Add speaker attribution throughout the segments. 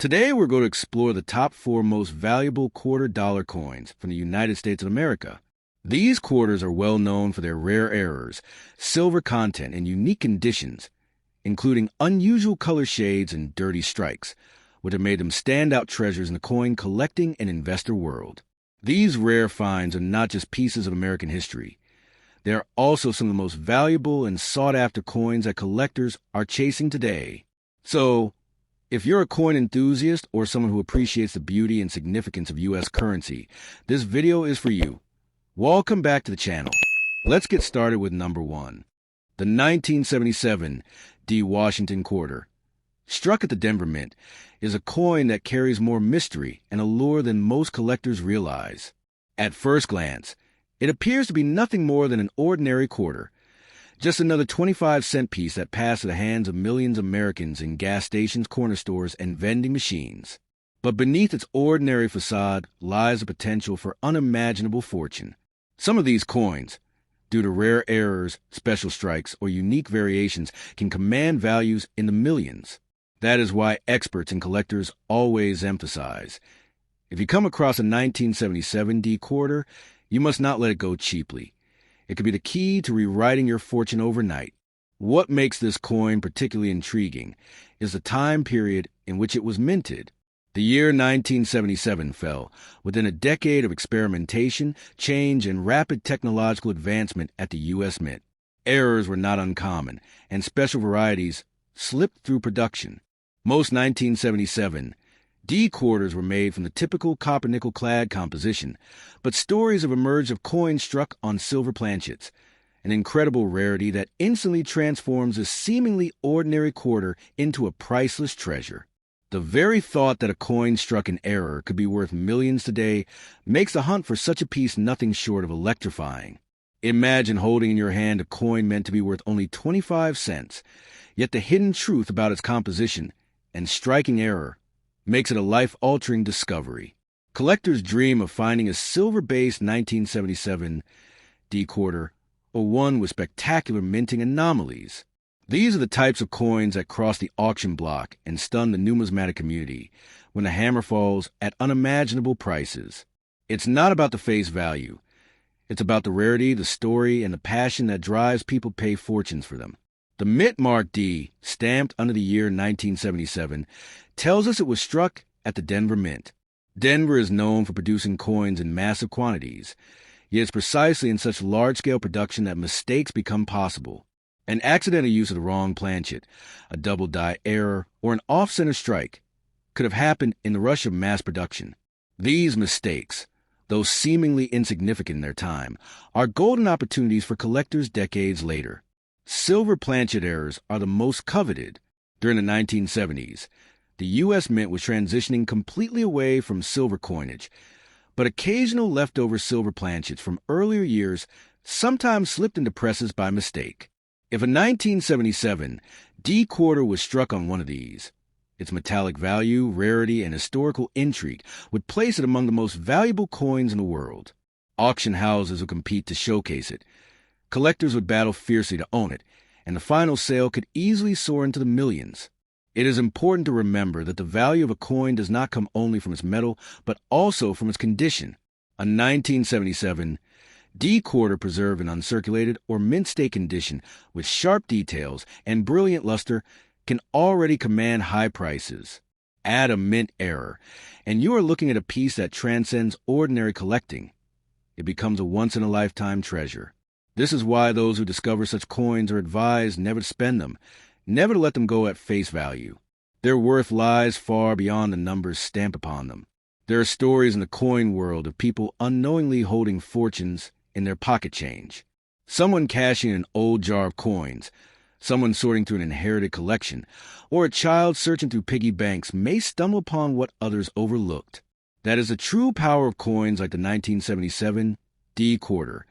Speaker 1: Today, we're going to explore the top 4 most valuable quarter-dollar coins from the United States of America. These quarters are well known for their rare errors, silver content, and unique conditions, including unusual color shades and dirty strikes, which have made them standout treasures in the coin collecting and investor world. These rare finds are not just pieces of American history. They are also some of the most valuable and sought-after coins that collectors are chasing today. So, if you're a coin enthusiast or someone who appreciates the beauty and significance of U.S. currency, this video is for you. Welcome back to the channel. Let's get started with number 1. The 1977 D. Washington Quarter. Struck at the Denver Mint, is a coin that carries more mystery and allure than most collectors realize. At first glance, it appears to be nothing more than an ordinary quarter, just another 25-cent piece that passed through the hands of millions of Americans in gas stations, corner stores, and vending machines. But beneath its ordinary facade lies a potential for unimaginable fortune. Some of these coins, due to rare errors, special strikes, or unique variations, can command values in the millions. That is why experts and collectors always emphasize, if you come across a 1977 D quarter, you must not let it go cheaply. It could be the key to rewriting your fortune overnight. What makes this coin particularly intriguing is the time period in which it was minted. The year 1977 fell within a decade of experimentation, change, and rapid technological advancement at the U.S. Mint. Errors were not uncommon, and special varieties slipped through production. Most 1977 D quarters were made from the typical copper-nickel clad composition, but stories have emerged of coins struck on silver planchets, an incredible rarity that instantly transforms a seemingly ordinary quarter into a priceless treasure. The very thought that a coin struck in error could be worth millions today makes the hunt for such a piece nothing short of electrifying. Imagine holding in your hand a coin meant to be worth only 25 cents, yet the hidden truth about its composition and striking error makes it a life-altering discovery. Collectors dream of finding a silver-based 1977 D quarter or one with spectacular minting anomalies. These are the types of coins that cross the auction block and stun the numismatic community when the hammer falls at unimaginable prices. It's not about the face value. It's about the rarity, the story, and the passion that drives people to pay fortunes for them. The Mint Mark D, stamped under the year 1977, tells us it was struck at the Denver Mint. Denver is known for producing coins in massive quantities, yet it's precisely in such large-scale production that mistakes become possible. An accidental use of the wrong planchet, a double-die error, or an off-center strike could have happened in the rush of mass production. These mistakes, though seemingly insignificant in their time, are golden opportunities for collectors decades later. Silver planchet errors are the most coveted. During the 1970s, the U.S. Mint was transitioning completely away from silver coinage, but occasional leftover silver planchets from earlier years sometimes slipped into presses by mistake. If a 1977 D quarter was struck on one of these, its metallic value, rarity, and historical intrigue would place it among the most valuable coins in the world. Auction houses would compete to showcase it. Collectors would battle fiercely to own it, and the final sale could easily soar into the millions. It is important to remember that the value of a coin does not come only from its metal, but also from its condition. A 1977 D quarter preserved in uncirculated or mint state condition with sharp details and brilliant luster can already command high prices. Add a mint error, and you are looking at a piece that transcends ordinary collecting. It becomes a once-in-a-lifetime treasure. This is why those who discover such coins are advised never to spend them, never to let them go at face value. Their worth lies far beyond the numbers stamped upon them. There are stories in the coin world of people unknowingly holding fortunes in their pocket change. Someone cashing an old jar of coins, someone sorting through an inherited collection, or a child searching through piggy banks may stumble upon what others overlooked. That is the true power of coins like the 1977 D quarter.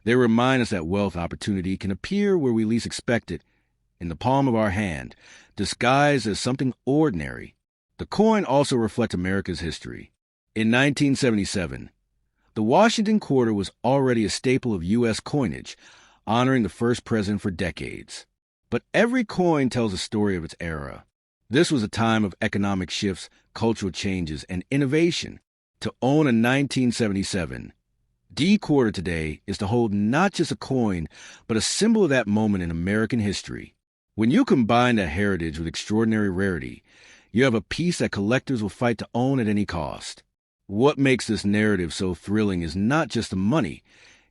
Speaker 1: They remind us that wealth and opportunity can appear where we least expect it, in the palm of our hand, disguised as something ordinary. The coin also reflects America's history. In 1977, the Washington quarter was already a staple of U.S. coinage, honoring the first president for decades. But every coin tells a story of its era. This was a time of economic shifts, cultural changes, and innovation. To own a 1977 D quarter today is to hold not just a coin, but a symbol of that moment in American history. When you combine that heritage with extraordinary rarity, you have a piece that collectors will fight to own at any cost. What makes this narrative so thrilling is not just the money,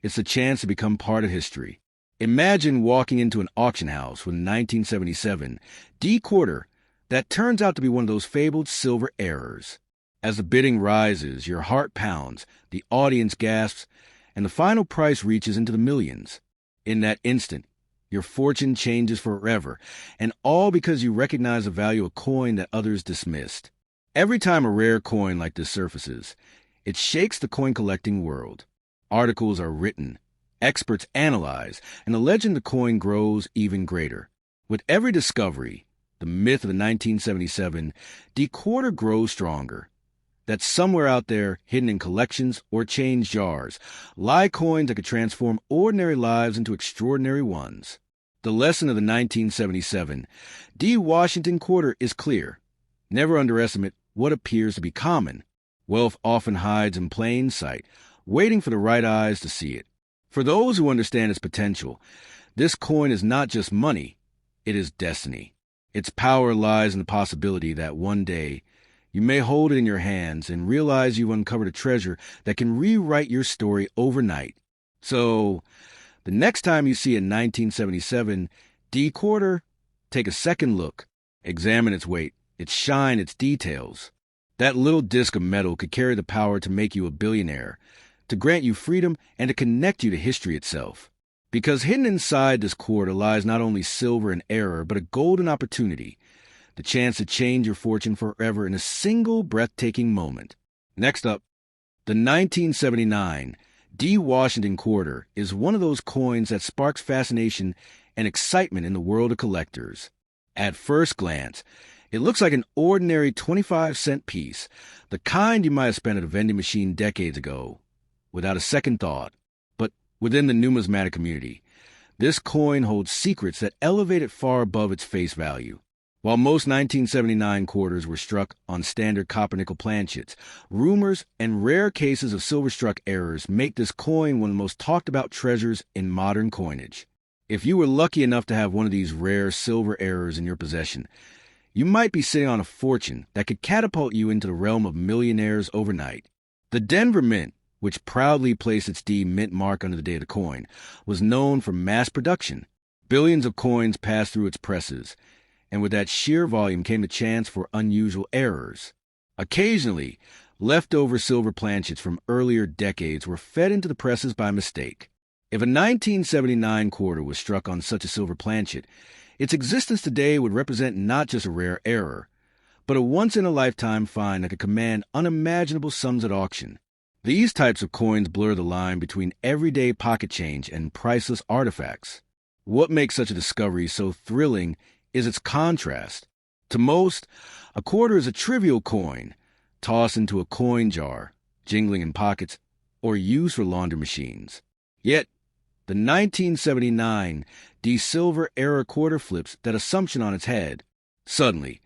Speaker 1: it's the chance to become part of history. Imagine walking into an auction house with a 1977 D quarter that turns out to be one of those fabled silver errors. As the bidding rises, your heart pounds, the audience gasps, and the final price reaches into the millions. In that instant, your fortune changes forever, and all because you recognize the value of a coin that others dismissed. Every time a rare coin like this surfaces, it shakes the coin collecting world. Articles are written, experts analyze, and the legend of the coin grows even greater. With every discovery, the myth of the 1977 D quarter grows stronger. That somewhere out there, hidden in collections or change jars, lie coins that could transform ordinary lives into extraordinary ones. The lesson of the 1977 D Washington quarter is clear. Never underestimate what appears to be common. Wealth often hides in plain sight, waiting for the right eyes to see it. For those who understand its potential, this coin is not just money, it is destiny. Its power lies in the possibility that one day, you may hold it in your hands and realize you've uncovered a treasure that can rewrite your story overnight. So, the next time you see a 1977 D quarter, take a second look. Examine its weight, its shine, its details. That little disc of metal could carry the power to make you a billionaire, to grant you freedom, and to connect you to history itself. Because hidden inside this quarter lies not only silver and error, but a golden opportunity. The chance to change your fortune forever in a single breathtaking moment. Next up, the 1979 D Washington quarter is one of those coins that sparks fascination and excitement in the world of collectors. At first glance, it looks like an ordinary 25-cent piece, the kind you might have spent at a vending machine decades ago, without a second thought. But within the numismatic community, this coin holds secrets that elevate it far above its face value. While most 1979 quarters were struck on standard copper-nickel planchets, rumors and rare cases of silver-struck errors make this coin one of the most talked-about treasures in modern coinage. If you were lucky enough to have one of these rare silver errors in your possession, you might be sitting on a fortune that could catapult you into the realm of millionaires overnight. The Denver Mint, which proudly placed its D mint mark under the date of the coin, was known for mass production. Billions of coins passed through its presses, and with that sheer volume came the chance for unusual errors. Occasionally, leftover silver planchets from earlier decades were fed into the presses by mistake. If a 1979 quarter was struck on such a silver planchet, its existence today would represent not just a rare error, but a once-in-a-lifetime find that could command unimaginable sums at auction. These types of coins blur the line between everyday pocket change and priceless artifacts. What makes such a discovery so thrilling is its contrast. To most, a quarter is a trivial coin, tossed into a coin jar, jingling in pockets, or used for laundry machines. Yet, the 1979 D silver era quarter flips that assumption on its head. Suddenly,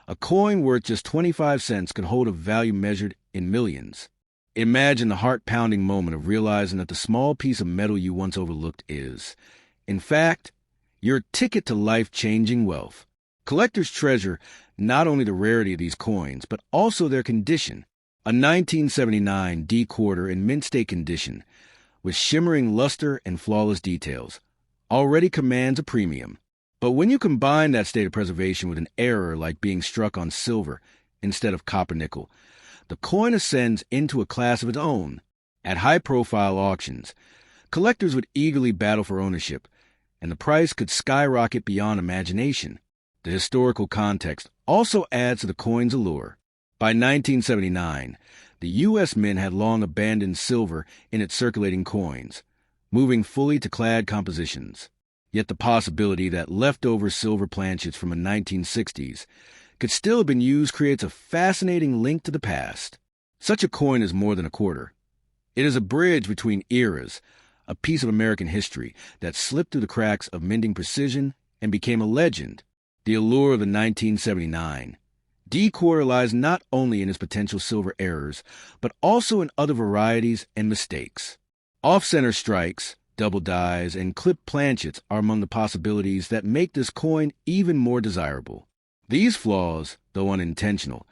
Speaker 1: a coin worth just 25 cents could hold a value measured in millions. Imagine the heart-pounding moment of realizing that the small piece of metal you once overlooked is, in fact, your ticket to life-changing wealth. Collectors treasure not only the rarity of these coins, but also their condition. A 1979 D quarter in mint state condition, with shimmering luster and flawless details, already commands a premium. But when you combine that state of preservation with an error like being struck on silver instead of copper-nickel, the coin ascends into a class of its own. At high-profile auctions, collectors would eagerly battle for ownership, and the price could skyrocket beyond imagination. The historical context also adds to the coin's allure. By 1979, the U.S. Mint had long abandoned silver in its circulating coins, moving fully to clad compositions. Yet the possibility that leftover silver planchets from the 1960s could still have been used creates a fascinating link to the past. Such a coin is more than a quarter. It is a bridge between eras, a piece of American history that slipped through the cracks of minting precision and became a legend. The allure of the 1979 D quarter lies not only in its potential silver errors, but also in other varieties and mistakes. Off-center strikes, double dies, and clipped planchets are among the possibilities that make this coin even more desirable. These flaws, though unintentional,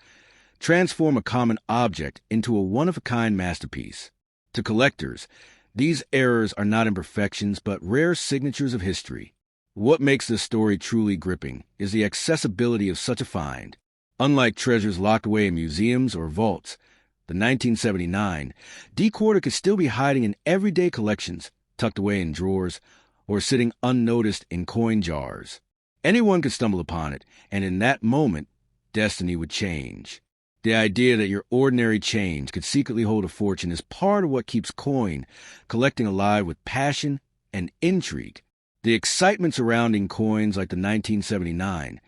Speaker 1: transform a common object into a one-of-a-kind masterpiece. To collectors, these errors are not imperfections but rare signatures of history. What makes this story truly gripping is the accessibility of such a find. Unlike treasures locked away in museums or vaults, the 1979 D quarter could still be hiding in everyday collections, tucked away in drawers, or sitting unnoticed in coin jars. Anyone could stumble upon it, and in that moment, destiny would change. The idea that your ordinary change could secretly hold a fortune is part of what keeps coin collecting alive with passion and intrigue. The excitement surrounding coins like the 1979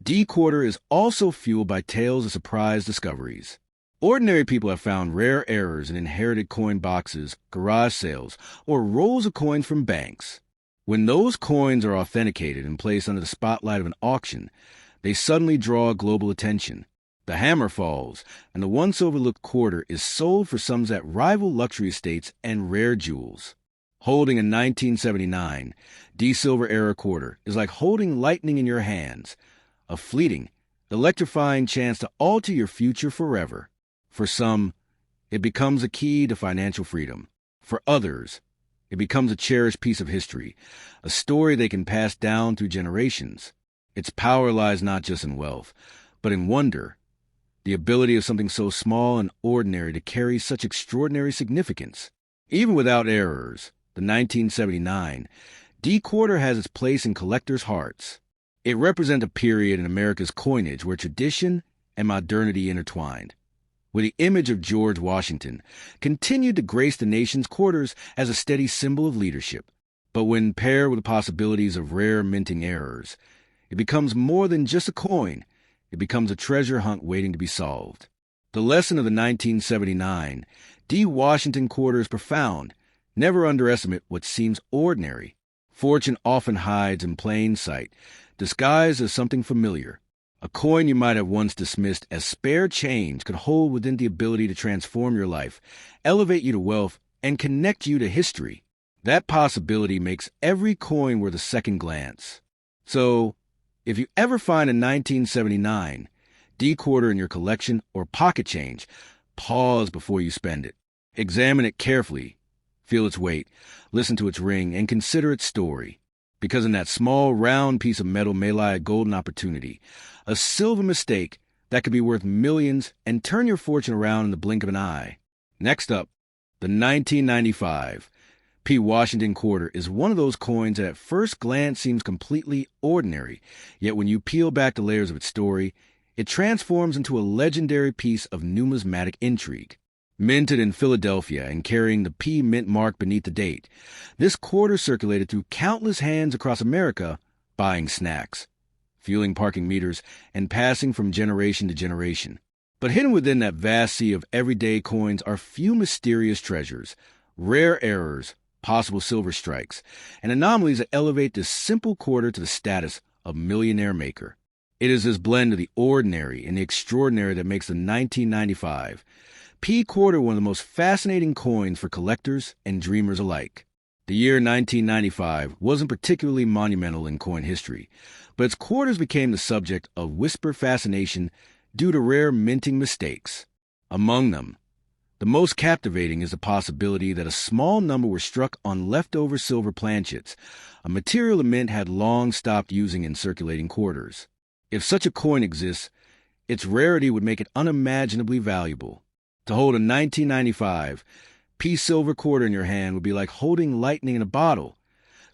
Speaker 1: D quarter is also fueled by tales of surprise discoveries. Ordinary people have found rare errors in inherited coin boxes, garage sales, or rolls of coins from banks. When those coins are authenticated and placed under the spotlight of an auction, they suddenly draw global attention. The hammer falls, and the once overlooked quarter is sold for sums that rival luxury estates and rare jewels. Holding a 1979 D Silver Era quarter is like holding lightning in your hands, a fleeting, electrifying chance to alter your future forever. For some, it becomes a key to financial freedom. For others, it becomes a cherished piece of history, a story they can pass down through generations. Its power lies not just in wealth, but in wonder, the ability of something so small and ordinary to carry such extraordinary significance. Even without errors, the 1979 D quarter has its place in collectors' hearts. It represents a period in America's coinage where tradition and modernity intertwined, where the image of George Washington continued to grace the nation's quarters as a steady symbol of leadership. But when paired with the possibilities of rare minting errors, it becomes more than just a coin. It becomes a treasure hunt waiting to be solved. The lesson of the 1979 D Washington quarter is profound. Never underestimate what seems ordinary. Fortune often hides in plain sight, disguised as something familiar. A coin you might have once dismissed as spare change could hold within the ability to transform your life, elevate you to wealth, and connect you to history. That possibility makes every coin worth a second glance. So, if you ever find a 1979 D quarter in your collection or pocket change, pause before you spend it. Examine it carefully, feel its weight, listen to its ring, and consider its story. Because in that small, round piece of metal may lie a golden opportunity, a silver mistake that could be worth millions and turn your fortune around in the blink of an eye. Next up, the 1995 P. Washington quarter is one of those coins that at first glance seems completely ordinary, yet when you peel back the layers of its story, it transforms into a legendary piece of numismatic intrigue. Minted in Philadelphia and carrying the P mint mark beneath the date, this quarter circulated through countless hands across America, buying snacks, fueling parking meters, and passing from generation to generation. But hidden within that vast sea of everyday coins are few mysterious treasures, rare errors, possible silver strikes, and anomalies that elevate this simple quarter to the status of millionaire maker. It is this blend of the ordinary and the extraordinary that makes the 1995 P quarter one of the most fascinating coins for collectors and dreamers alike. The year 1995 wasn't particularly monumental in coin history, but its quarters became the subject of whisper fascination due to rare minting mistakes. Among them, the most captivating is the possibility that a small number were struck on leftover silver planchets, a material the mint had long stopped using in circulating quarters. If such a coin exists, its rarity would make it unimaginably valuable. To hold a 1995 P silver quarter in your hand would be like holding lightning in a bottle,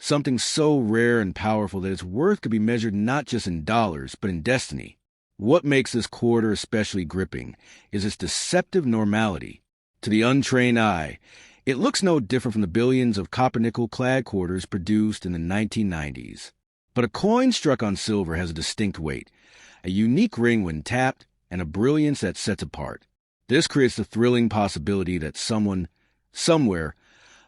Speaker 1: something so rare and powerful that its worth could be measured not just in dollars, but in destiny. What makes this quarter especially gripping is its deceptive normality. To the untrained eye, it looks no different from the billions of copper-nickel-clad quarters produced in the 1990s. But a coin struck on silver has a distinct weight, a unique ring when tapped, and a brilliance that sets apart. This creates the thrilling possibility that someone, somewhere,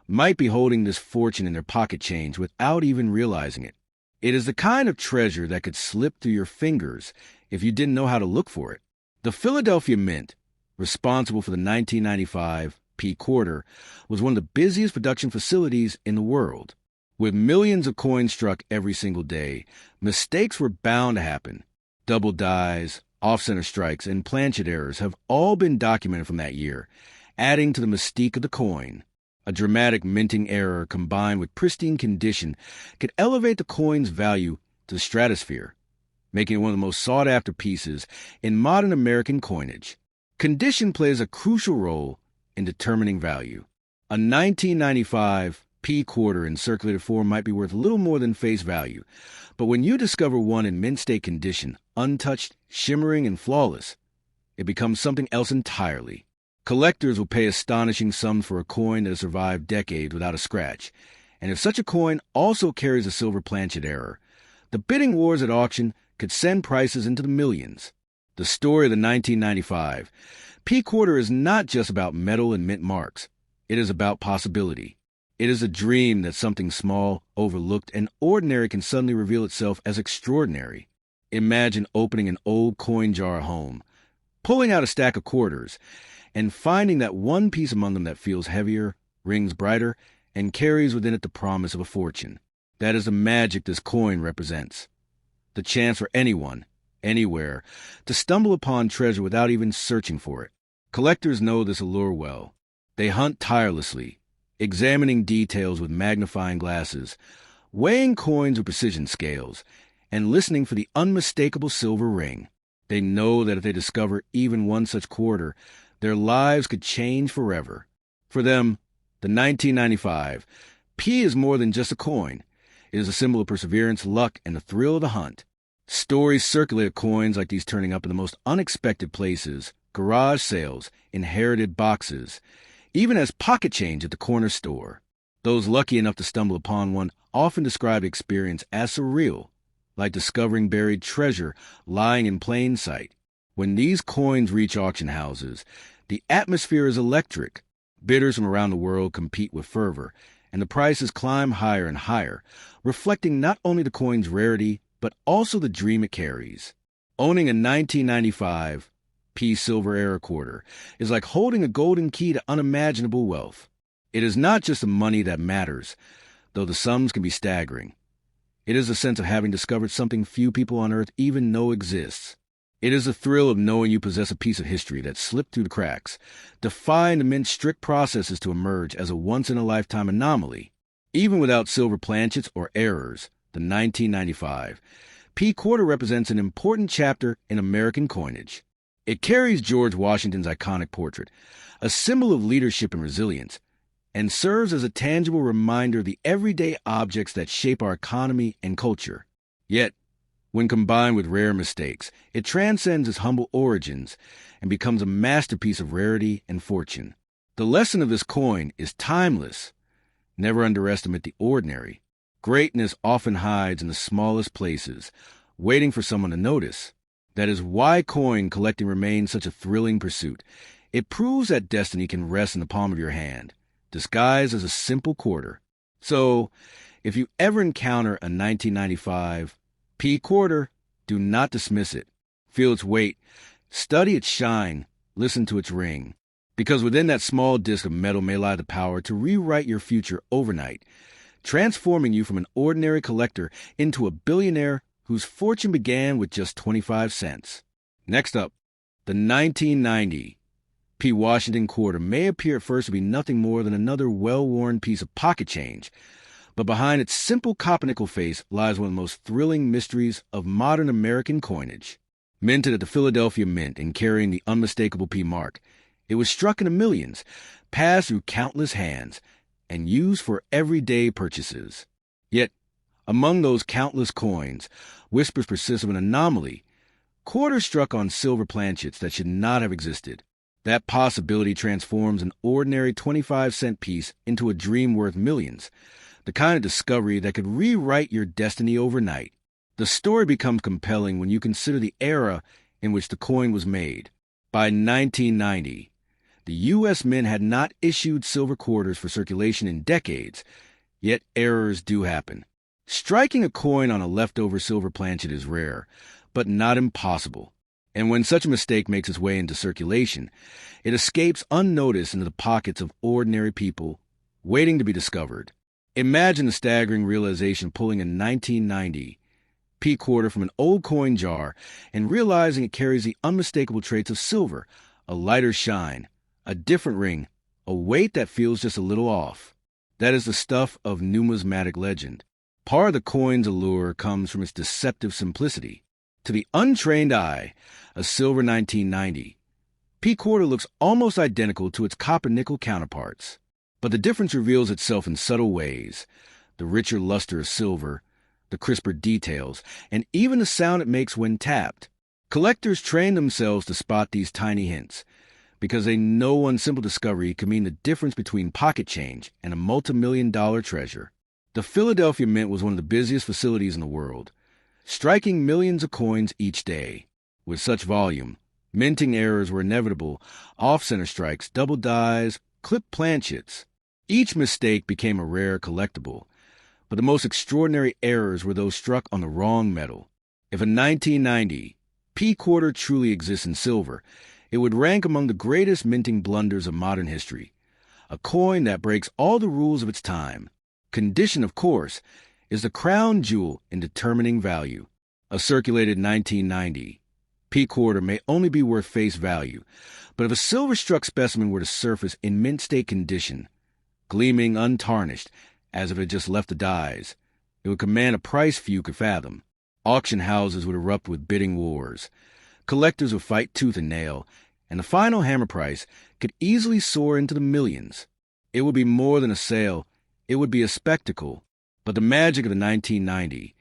Speaker 1: might be holding this fortune in their pocket change without even realizing it. It is the kind of treasure that could slip through your fingers if you didn't know how to look for it. The Philadelphia Mint, responsible for the 1995 P quarter, was one of the busiest production facilities in the world. With millions of coins struck every single day, mistakes were bound to happen. Double dies, off-center strikes, and planchet errors have all been documented from that year, adding to the mystique of the coin. A dramatic minting error combined with pristine condition could elevate the coin's value to the stratosphere, making it one of the most sought-after pieces in modern American coinage. Condition plays a crucial role in determining value. A 1995 P quarter in circulated form might be worth little more than face value, but when you discover one in mint state condition, untouched, shimmering, and flawless, it becomes something else entirely. Collectors will pay astonishing sums for a coin that has survived decades without a scratch, and if such a coin also carries a silver planchet error, the bidding wars at auction could send prices into the millions. The story of the 1995 P quarter is not just about metal and mint marks. It is about possibility. It is a dream that something small, overlooked, and ordinary can suddenly reveal itself as extraordinary. Imagine opening an old coin jar at home, pulling out a stack of quarters, and finding that one piece among them that feels heavier, rings brighter, and carries within it the promise of a fortune. That is the magic this coin represents. The chance for anyone, anywhere, to stumble upon treasure without even searching for it. Collectors know this allure well. They hunt tirelessly, examining details with magnifying glasses, weighing coins with precision scales, and listening for the unmistakable silver ring. They know that if they discover even one such quarter, their lives could change forever. For them, the 1995 P is more than just a coin. It is a symbol of perseverance, luck, and the thrill of the hunt. Stories circulate of coins like these turning up in the most unexpected places, garage sales, inherited boxes, even as pocket change at the corner store. Those lucky enough to stumble upon one often describe the experience as surreal, like discovering buried treasure lying in plain sight. When these coins reach auction houses, the atmosphere is electric. Bidders from around the world compete with fervor, and the prices climb higher and higher, reflecting not only the coin's rarity, but also the dream it carries. Owning a 1995 P silver era quarter is like holding a golden key to unimaginable wealth. It is not just the money that matters, though the sums can be staggering. It is the sense of having discovered something few people on earth even know exists. It is the thrill of knowing you possess a piece of history that slipped through the cracks, defying the mint's strict processes to emerge as a once-in-a-lifetime anomaly. Even without silver planchets or errors, the 1995 P quarter represents an important chapter in American coinage. It carries George Washington's iconic portrait, a symbol of leadership and resilience, and serves as a tangible reminder of the everyday objects that shape our economy and culture. Yet, when combined with rare mistakes, it transcends its humble origins and becomes a masterpiece of rarity and fortune. The lesson of this coin is timeless. Never underestimate the ordinary. Greatness often hides in the smallest places, waiting for someone to notice. That is why coin collecting remains such a thrilling pursuit. It proves that destiny can rest in the palm of your hand, disguised as a simple quarter. So, if you ever encounter a 1995 P quarter, do not dismiss it. Feel its weight, study its shine, listen to its ring. Because within that small disc of metal may lie the power to rewrite your future overnight, transforming you from an ordinary collector into a billionaire whose fortune began with just 25 cents. Next up, the 1990 P Washington quarter may appear at first to be nothing more than another well-worn piece of pocket change, but behind its simple copper-nickel face lies one of the most thrilling mysteries of modern American coinage. Minted at the Philadelphia Mint and carrying the unmistakable P mark, it was struck in the millions, passed through countless hands, and used for everyday purchases. Yet, among those countless coins, whispers persist of an anomaly, quarters struck on silver planchets that should not have existed. That possibility transforms an ordinary 25-cent piece into a dream worth millions, the kind of discovery that could rewrite your destiny overnight. The story becomes compelling when you consider the era in which the coin was made. By 1990, the U.S. Mint had not issued silver quarters for circulation in decades, yet errors do happen. Striking a coin on a leftover silver planchet is rare, but not impossible. And when such a mistake makes its way into circulation, it escapes unnoticed into the pockets of ordinary people, waiting to be discovered. Imagine the staggering realization of pulling a 1990 P quarter from an old coin jar and realizing it carries the unmistakable traits of silver, a lighter shine, a different ring, a weight that feels just a little off. That is the stuff of numismatic legend. Part of the coin's allure comes from its deceptive simplicity. To the untrained eye, a silver 1990 P quarter looks almost identical to its copper-nickel counterparts. But the difference reveals itself in subtle ways: the richer luster of silver, the crisper details, and even the sound it makes when tapped. Collectors train themselves to spot these tiny hints, because they know one simple discovery can mean the difference between pocket change and a multi-million-dollar treasure. The Philadelphia Mint was one of the busiest facilities in the world, striking millions of coins each day. With such volume, minting errors were inevitable: off-center strikes, double dies, clipped planchets. Each mistake became a rare collectible, but the most extraordinary errors were those struck on the wrong metal. If a 1990 P quarter truly exists in silver, it would rank among the greatest minting blunders of modern history. A coin that breaks all the rules of its time. Condition, of course, is the crown jewel in determining value. A circulated 1990 P quarter may only be worth face value, but if a silver-struck specimen were to surface in mint-state condition, gleaming untarnished, as if it had just left the dies, it would command a price few could fathom. Auction houses would erupt with bidding wars. Collectors would fight tooth and nail, and the final hammer price could easily soar into the millions. It would be more than a sale, it would be a spectacle. But the magic of the 1990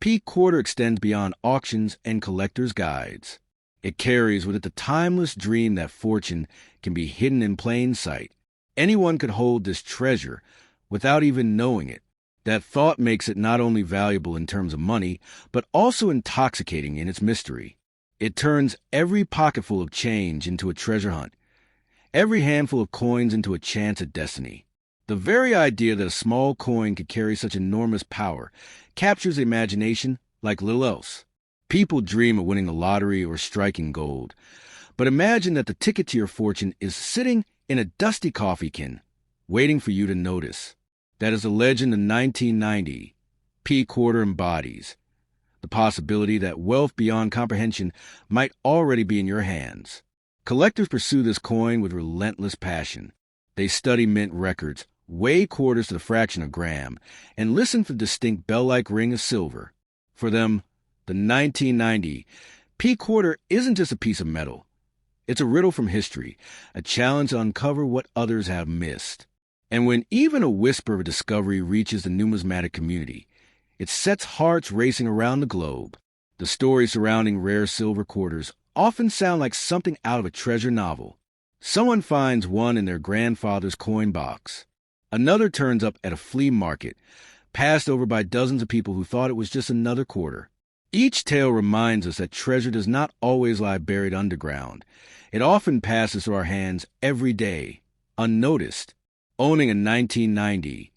Speaker 1: P quarter extends beyond auctions and collectors' guides. It carries with it the timeless dream that fortune can be hidden in plain sight. Anyone could hold this treasure without even knowing it. That thought makes it not only valuable in terms of money, but also intoxicating in its mystery. It turns every pocketful of change into a treasure hunt, every handful of coins into a chance at destiny. The very idea that a small coin could carry such enormous power captures the imagination like little else. People dream of winning the lottery or striking gold, but imagine that the ticket to your fortune is sitting in a dusty coffee can, waiting for you to notice. That is the legend the 1990 P quarter embodies, the possibility that wealth beyond comprehension might already be in your hands. Collectors pursue this coin with relentless passion. They study mint records, weigh quarters to the fraction of a gram, and listen for the distinct bell-like ring of silver. For them, the 1990 P quarter isn't just a piece of metal. It's a riddle from history, a challenge to uncover what others have missed. And when even a whisper of a discovery reaches the numismatic community, it sets hearts racing around the globe. The stories surrounding rare silver quarters often sound like something out of a treasure novel. Someone finds one in their grandfather's coin box. Another turns up at a flea market, passed over by dozens of people who thought it was just another quarter. Each tale reminds us that treasure does not always lie buried underground. It often passes through our hands every day, unnoticed. Owning a 1990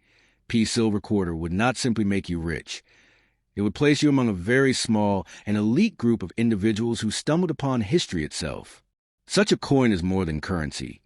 Speaker 1: P silver quarter would not simply make you rich. It would place you among a very small and elite group of individuals who stumbled upon history itself. Such a coin is more than currency.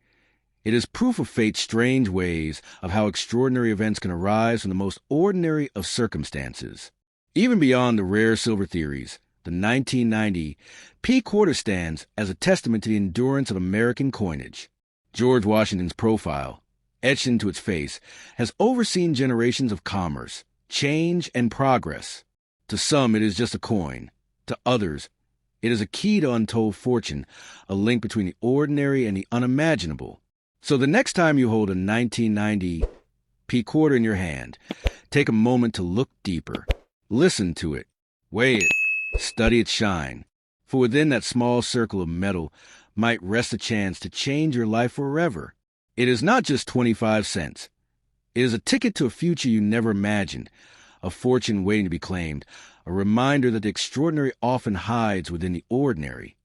Speaker 1: It is proof of fate's strange ways, of how extraordinary events can arise from the most ordinary of circumstances. Even beyond the rare silver theories, the 1990 P quarter stands as a testament to the endurance of American coinage. George Washington's profile, etched into its face, has overseen generations of commerce, change, and progress. To some, it is just a coin. To others, it is a key to untold fortune, a link between the ordinary and the unimaginable. So the next time you hold a 1990 P quarter in your hand, take a moment to look deeper. Listen to it, weigh it, study its shine. For within that small circle of metal might rest a chance to change your life forever. It is not just 25 cents. It is a ticket to a future you never imagined, a fortune waiting to be claimed, a reminder that the extraordinary often hides within the ordinary.